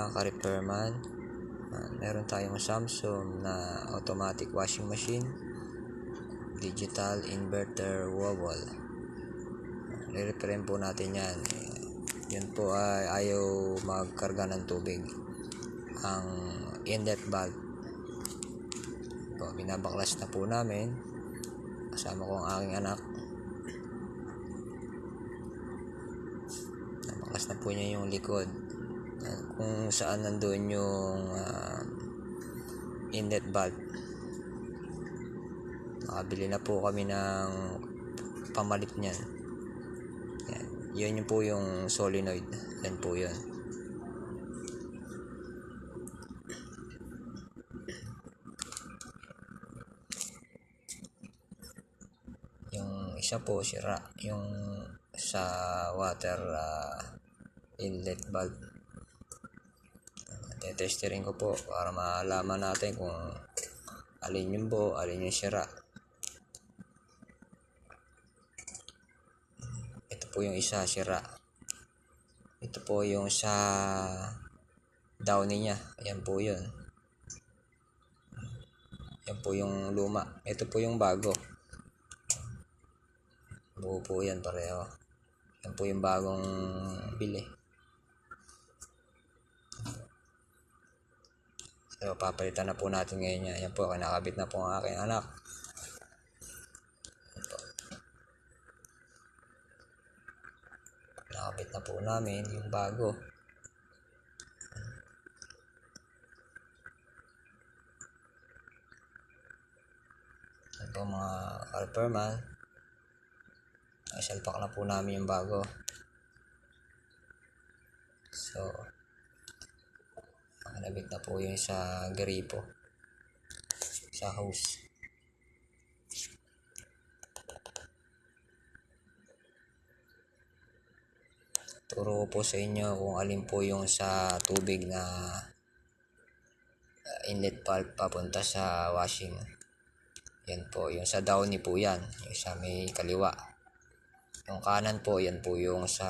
mga ka-repairman, meron tayong Samsung na automatic washing machine, digital inverter wobble. Re-repairin po natin yan. Yun po ay ayaw magkarga ng tubig. Ang inlet valve po, binabaklas na po namin kasama ko ang aking anak. Nabaklas na po niya yung likod kung saan nandoon yung inlet valve. Nakabili na po kami ng pamalit niyan. Yan. Yun po yung solenoid. Yan po yun. Yung isa po sira. Yung sa water inlet valve. Tetesterin ko po para malaman natin kung alin yung buo, alin yung sira. Ito po yung isa sira. Ito po yung sa downy niya. Ayan po yun. Ayan po yung luma. Ito po yung bago. Buo po yan pareho. Ayan po yung bagong bili. So, papalitan na po natin ngayon yan. Ayan po, kinakabit na po ang aking anak. Nakabit na po namin yung bago. Ayan po mga ka-repairman. Isalpak na po namin yung bago. So, nakalabit na po yung sa gripo. Sa hose. Turo ko po sa inyo kung alin po yung sa tubig na inlet valve papunta sa washing. Yan po, yung sa downy po yan, yung sa may kaliwa. Yung kanan po, yan po yung sa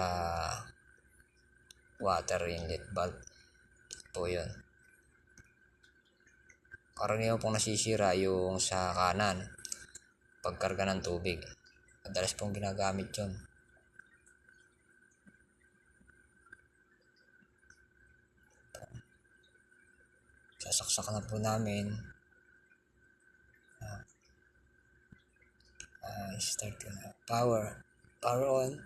water inlet valve po yun. Karaniwan pong nasisira yung sa kanan pagkarga ng tubig. Madalas pong ginagamit yun. Sasaksak na po namin. Start na. Power on.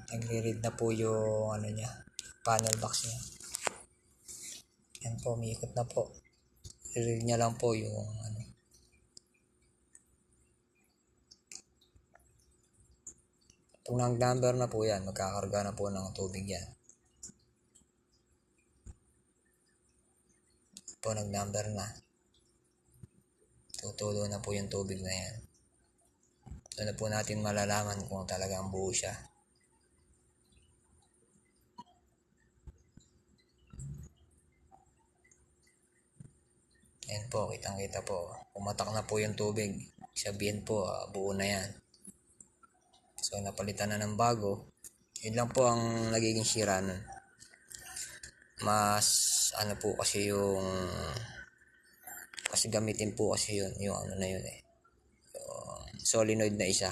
Nagre-read na po yung ano niya, panel box niya. Yan po, umiikot na po. I-read niya lang po yung ano. Kung nag-number na po yan, magkakarga na po ng tubig yan. Po, nag-number na. Tutulo na po yung tubig na yan. Doon na po natin malalaman kung talagang buo siya. Yan po, kitang-kita po. Pumatak na po yung tubig. Sabihin po, buo na yan. So, napalitan na ng bago. Yun lang po ang nagiging sira nun. Mas, ano po kasi yung... Kasi gamitin po kasi yun. Yung ano na yun eh. Yung solenoid na isa.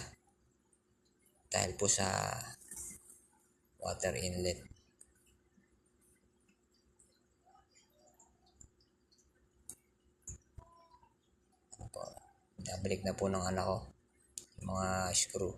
Dahil po sa water inlet. Nabalik na po ng anak ko yung mga screw.